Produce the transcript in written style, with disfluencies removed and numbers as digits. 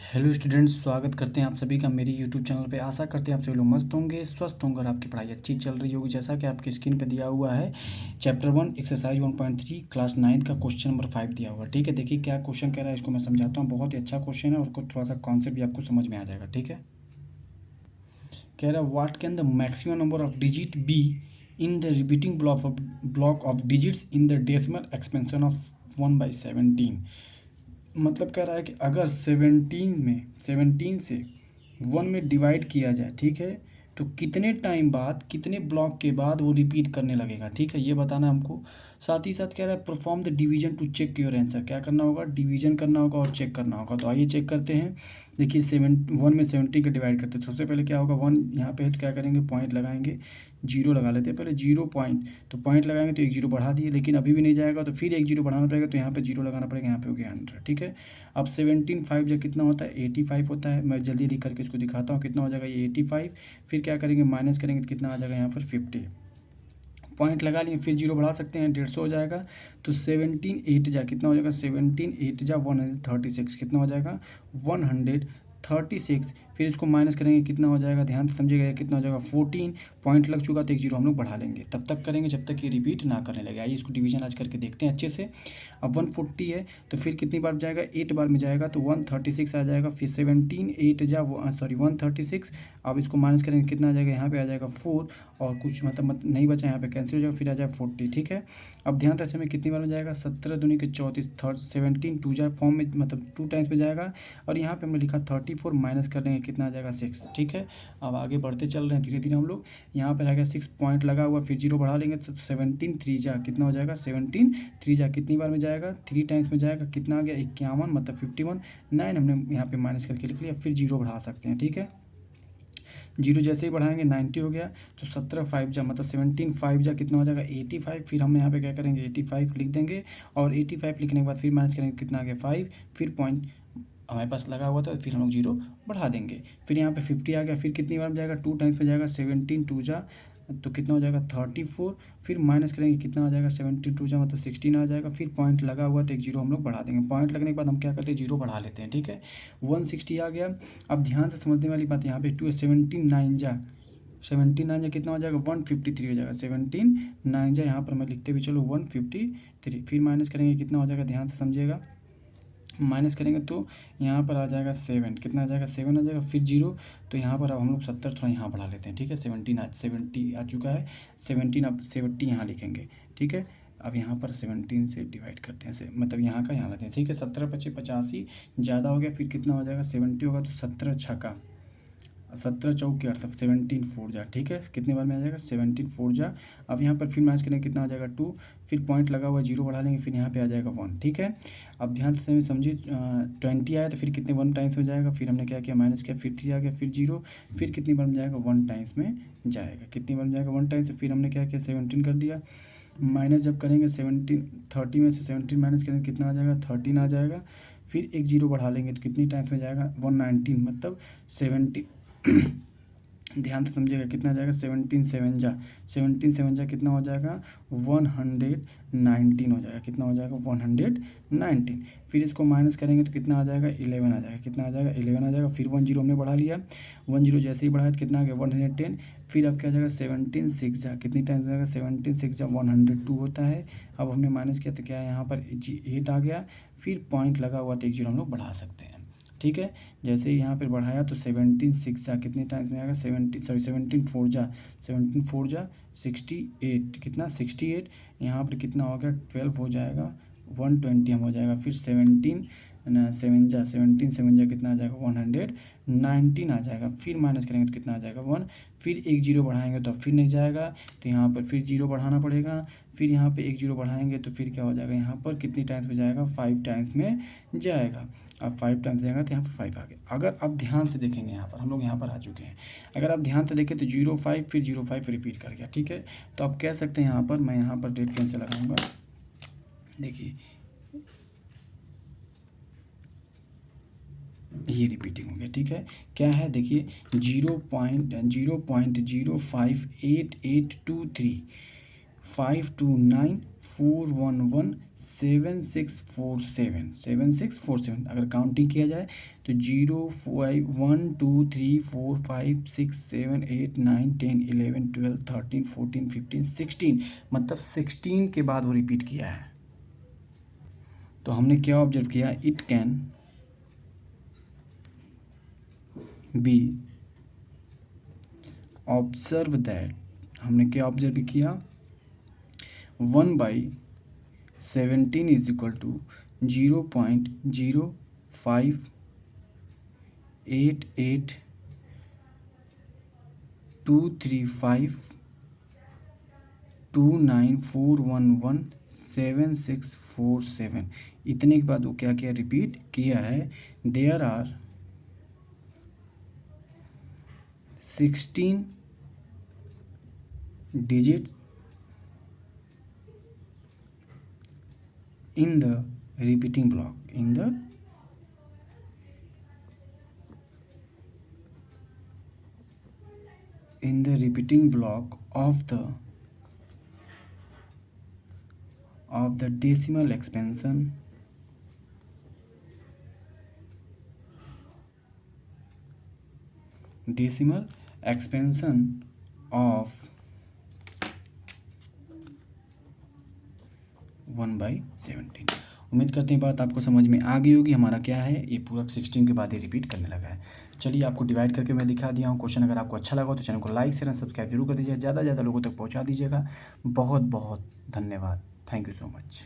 Hello students, स्वागत करते हैं आप सभी का मेरी यूट्यूब चैनल पे। आशा करते हैं आप सभी लोग मस्त होंगे, स्वस्थ होंगे और आपकी पढ़ाई अच्छी चल रही होगी। जैसा कि आपकी स्क्रीन पे दिया हुआ है, चैप्टर 1 एक्सरसाइज 1.3 क्लास 9 का क्वेश्चन नंबर 5 दिया हुआ है। ठीक है, देखिए क्या क्वेश्चन कह रहा है, इसको मैं समझाता हूँ। बहुत ही अच्छा क्वेश्चन है और थोड़ा सा कॉन्सेप्ट भी आपको समझ में आ जाएगा। ठीक है, कह रहा है what can the maximum number of digit be in the repeating block of digits in the decimal expansion of 1/17। मतलब कह रहा है कि अगर 17 से 1 में डिवाइड किया जाए, ठीक है, तो कितने टाइम बाद, कितने ब्लॉक के बाद वो रिपीट करने लगेगा। ठीक है, ये बताना हमको। साथ ही साथ कह रहा है perform the division to check your answer. क्या करना होगा? डिवीजन करना होगा और चेक करना होगा। तो आइए चेक करते हैं। देखिए 1 में 70 का डिवाइड करते हैं। सबसे पहले क्या होगा, 1 यहाँ पे है तो क्या करेंगे, पॉइंट लगाएंगे, जीरो लगा लेते हैं पहले, 0 पॉइंट। तो पॉइंट लगाएंगे तो एक जीरो बढ़ा दिए, लेकिन अभी भी नहीं जाएगा तो फिर एक जीरो बढ़ाना पड़ेगा, तो यहाँ पे जीरो लगाना पड़ेगा, यहाँ पे हो गया 100। ठीक है, अब 17 5 जब कितना होता है, 85 होता है। मैं जल्दी लिख करके इसको दिखाता हूँ कितना हो जाएगा ये 85। फिर क्या करेंगे, माइनस करेंगे तो कितना आ जाएगा यहाँ पर 50। पॉइंट लगा लिए, फिर जीरो बढ़ा सकते हैं, 150 हो जाएगा। तो 17 8 जा कितना हो जाएगा, 17 8 जा 136 कितना हो जाएगा, 136। फिर इसको माइनस करेंगे कितना हो जाएगा, ध्यान से समझिएगा, कितना हो जाएगा 14। पॉइंट लग चुका तो एक जीरो हम लोग बढ़ा लेंगे। तब तक करेंगे जब तक ये रिपीट ना करने लगे। आइए इसको डिवीजन आज करके देखते हैं अच्छे से। अब 140 है तो फिर कितनी बार जाएगा, 8 बार में जाएगा तो 136 आ जाएगा। फिर 17 8 जा 136। अब इसको माइनस करेंगे कितना आ जाएगा, यहाँ पे आ जाएगा 4 और कुछ मतलब नहीं बचा, यहाँ पे कैंसिल हो जाएगा, फिर आ जाएगा 40। ठीक है, अब ध्यान से में कितनी बार में जाएगा, 17 दूनी के 34, 17 2 जाए फॉर्म में, मतलब 2 टाइम्स में जाएगा। और यहाँ पे हमने लिखा 34, माइनस कर लेंगे कितना आ जाएगा 6। ठीक है, अब आगे बढ़ते चल रहे हैं धीरे धीरे हम लोग। यहाँ पर आ गया 6 पॉइंट लगा हुआ, फिर जीरो बढ़ा लेंगे तो 17 3 जा कितना हो जाएगा, 17 3 जा कितनी बार में जाएगा, 3 टाइम्स में जाएगा, कितना आ गया 51, मतलब 51 9 हमने यहाँ पे माइनस करके लिख लिया। फिर जीरो बढ़ा सकते हैं। ठीक है, जीरो जैसे ही बढ़ाएंगे 90 हो गया। तो 17 5 जा मतलब 17 5 जा कितना हो जाएगा 85। फिर हम यहाँ पे क्या करेंगे 85 लिख देंगे, और 85 लिखने के बाद फिर माइनस करेंगे कितना आ गया 5। फिर पॉइंट हमारे पास लगा हुआ था, फिर हम लोग जीरो बढ़ा देंगे। फिर यहाँ पे 50 आ गया, फिर कितनी बार में जाएगा, 2 टाइम्स में जाएगा, 17 2 जा तो कितना हो जाएगा 34। फिर माइनस करेंगे कितना आ जाएगा, 72 जा मतलब 16 आ जाएगा। फिर पॉइंट लगा हुआ तो एक जीरो हम लोग बढ़ा देंगे। पॉइंट लगने के बाद हम क्या करते हैं, जीरो बढ़ा लेते हैं। ठीक है, 160 आ गया। अब ध्यान से समझने वाली बात यहाँ पे 2 17 9 जा 17 9 जा कितना हो जाएगा 153 हो जाएगा। 17 9 जा यहाँ पर मैं लिखते भी चलो 153। फिर माइनस करेंगे कितना हो जाएगा, ध्यान से समझिएगा, माइनस करेंगे तो यहाँ पर आ जाएगा 7, कितना आ जाएगा 7 आ जाएगा। फिर जीरो, तो यहाँ पर अब हम लोग 70 थोड़ा यहाँ बढ़ा लेते हैं। ठीक है, 70 आ चुका है, 17 अब 70 यहाँ लिखेंगे। ठीक है, अब यहाँ पर 17 से डिवाइड करते हैं, से मतलब यहाँ का यहाँ लेते हैं। ठीक है, 17 25 85 ज़्यादा हो गया, फिर कितना हो जाएगा 70 होगा तो 17 छक्का 17 चौक 68 17 4 जा। ठीक है, कितने बार में आ जाएगा 17 4 जा। अब यहाँ पर फिर माइनस करेंगे कितना आ जाएगा 2। फिर पॉइंट लगा हुआ जीरो बढ़ा लेंगे, फिर यहाँ पे आ जाएगा 1। ठीक है, अब ध्यान से समझिए 20 आया तो फिर कितने 1 टाइम्स में जाएगा, फिर हमने क्या किया माइनस किया, फिर 3 आ गया, फिर जीरो। फिर कितनी बार में जाएगा 1 टाइम्स में जाएगा, कितनी बार में जाएगा 1 टाइम्स से। फिर हमने क्या किया 17 कर दिया, माइनस जब करेंगे 17 30 में से 17 माइनस करेंगे कितना आ जाएगा 13 आ जाएगा। फिर एक जीरो बढ़ा लेंगे तो कितनी टाइम्स में जाएगा 119 मतलब 70। ध्यान से समझिएगा कितना जाएगा 17 7 जा 17 7 जा कितना हो जाएगा 119 हो जाएगा, कितना हो जाएगा 119। फिर इसको माइनस करेंगे तो कितना आ जाएगा 11 आ जाएगा, कितना आ जाएगा 11 आ जाएगा। फिर 1 जीरो हमने बढ़ा लिया, 1 जीरो जैसे ही बढ़ाया तो कितना आ गया 110। फिर अब क्या जाएगा 17 6 जा कितनी टाइम्स जाएगा 17 6 जा 102 होता है। अब हमने माइनस किया तो क्या है यहाँ पर 8 आ गया। फिर पॉइंट लगा हुआ तो एक जीरो हम लोग बढ़ा सकते हैं। ठीक है, जैसे ही यहाँ पर बढ़ाया तो 17 6 जा कितने टाइम्स में आएगा 17 4 जा 68, कितना 68। यहाँ पर कितना हो गया 12 हो जाएगा 120 हम हो जाएगा। फिर 17 7 जा कितना आ जाएगा 119 आ जाएगा। फिर माइनस करेंगे तो कितना आ जाएगा 1। फिर एक जीरो बढ़ाएंगे तो फिर नहीं जाएगा, तो यहाँ पर फिर जीरो बढ़ाना पड़ेगा। फिर यहाँ पे एक जीरो बढ़ाएंगे तो फिर क्या हो जाएगा, यहाँ पर कितनी टाइम्स में जाएगा 5 टाइम्स में जाएगा। अब 5 टाइम्स जाएगा तो यहाँ पर 5 आ गया। अगर आप ध्यान से देखेंगे, यहाँ पर हम लोग यहाँ पर आ चुके हैं, अगर आप ध्यान से देखें तो 05 फिर 05 रिपीट कर गया। ठीक है, तो आप कह सकते हैं यहाँ पर, मैं यहाँ पर रेड पेन से लगाऊंगा, देखिए ये रिपीटिंग हो गया। ठीक है, क्या है देखिए 0.058823 5294117647 अगर काउंटिंग किया जाए तो 0 5 1 2 3 4 5 6 7 8 9 10 11 12 13 14 15 16 मतलब 16 के बाद वो रिपीट किया है। तो हमने क्या ऑब्जर्व किया, it can be observe that, हमने क्या ऑब्जर्व किया, 1/17 इज इक्वल टू 0.0588235294117 इतने के बाद वो क्या क्या रिपीट किया है, there are 16 digits in the repeating block, in the repeating block of the decimal expansion of 1/17। उम्मीद करते हैं बात आपको समझ में आ गई होगी। हमारा क्या है, ये पूरा 16 के बाद ही रिपीट करने लगा है। चलिए आपको डिवाइड करके मैं दिखा दिया हूँ क्वेश्चन। अगर आपको अच्छा लगा तो चैनल को लाइक शेयर सब्सक्राइब जरूर कर दीजिए, ज़्यादा से ज़्यादा लोगों तक पहुँचा दीजिएगा। बहुत बहुत धन्यवाद, थैंक यू सो मच।